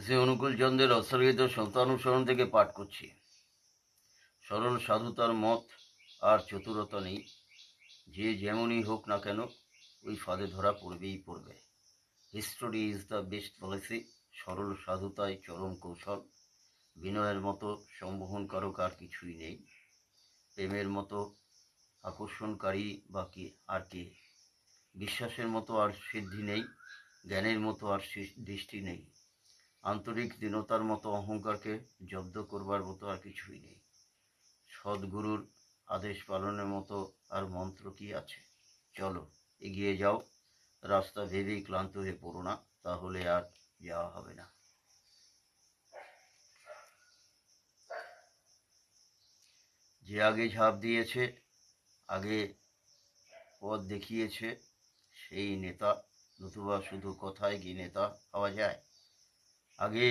শ্রী অনুকূল চন্দ্রের উৎসর্গিত সত্যানুসরণ থেকে পাঠ করছি। সরল সাধুতার মত আর চতুরতা নেই, যে যেমনই হোক না কেন ওই ফাঁদে ধরা পড়বেই পড়বে। History is the best policy. সরল সাধুতায় চরম কৌশল। বিনয়ের মতো সম্মোহনকারক আর কিছুই নেই। প্রেমের মতো আকর্ষণকারী বা কে? বিশ্বাসের মতো আর সিদ্ধি নেই। জ্ঞানের মতো আর দৃষ্টি নেই। আন্তরিক দীনতার মতো অহংকারকে জব্দ করবার মতো আর কিছুই নেই। সদ্গুরুর আদেশ পালনের মতো আর মন্ত্র কি আছে? চলো এগিয়ে যাও। রাস্তা ভেবেই ক্লান্ত হয়ে পড়ো না, তাহলে আর যাওয়া হবে না। যে আগে ঝাঁপ দিয়েছে, আগে পথ দেখিয়েছে, সেই নেতা, নতুবা শুধু কথায় কি নেতা পাওয়া যায়? আগে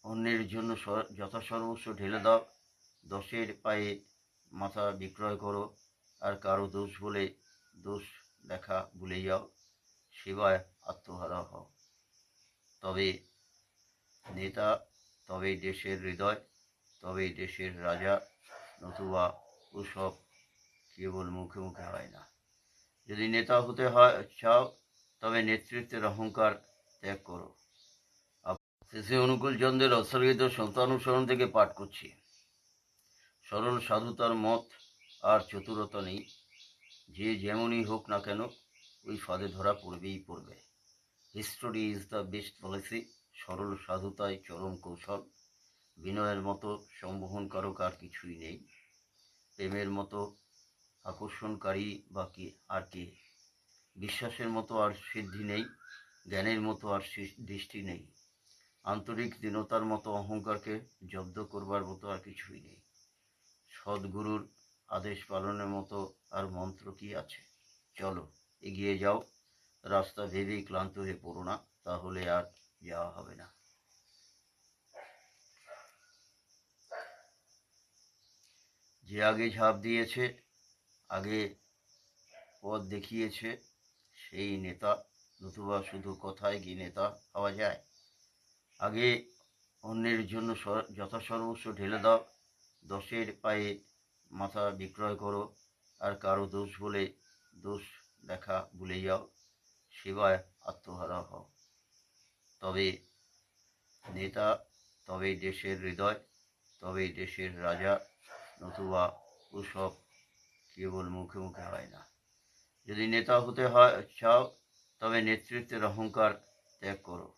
অন্যের জন্য যথাসর্বস্ব ঢেলে দাও, দশের পায়ে মাথা বিক্রয় করো, আর কারো দোষ বলে দোষ দেখা ভুলে যাও, সেবায় আত্মহারা হও। তবে নেতা, তবেই দেশের হৃদয়, তবেই দেশের রাজা, নতুবা ওসব কেবল মুখে মুখে হয় না। যদি নেতা হতে চাও, তবে নেতৃত্বের অহংকার ত্যাগ করো। শ্রী অনুকূল চন্দ্রের উৎসর্গিত সত্যানুসরণ থেকে পাঠ করছি। সরল সাধুতার মত আর চতুরতা নেই, যে যেমনই হোক না কেন ওই ফাঁদে ধরা পড়বেই পড়বে। History is the best policy. সরল সাধুতায় চরম কৌশল। বিনয়ের মতো সম্মোহনকারক আর কিছুই নেই। প্রেমের মতো আকর্ষণকারী বা কে? বিশ্বাসের মতো আর সিদ্ধি নেই। জ্ঞানের মতো আর দৃষ্টি নেই। আন্তরিক দীনতার মতো অহংকারকে জব্দ করবার মতো আর কিছুই নেই। সদ্গুরুর আদেশ পালনের মতো আর মন্ত্র কি আছে? চলো এগিয়ে যাও। রাস্তা ভেবেই ক্লান্ত হয়ে পড়ো না, তাহলে আর যাওয়া হবে না। যে আগে ঝাঁপ দিয়েছে, আগে পথ দেখিয়েছে, সেই নেতা, নতুবা শুধু কথায় কি নেতা পাওয়া যায়? আগে অন্যের জন্য যথাসর্বস্ব ঢেলে দাও, দশের পায়ে মাথা বিক্রয় করো, আর কারো দোষ বলে দোষ দেখা ভুলে যাও, সেবায় আত্মহারা হও। তবে নেতা, তবেই দেশের হৃদয়, তবেই দেশের রাজা, নতুবা ওসব কেবল মুখে মুখে হয় না। যদি নেতা হতে চাও, তবে নেতৃত্বের অহংকার ত্যাগ করো।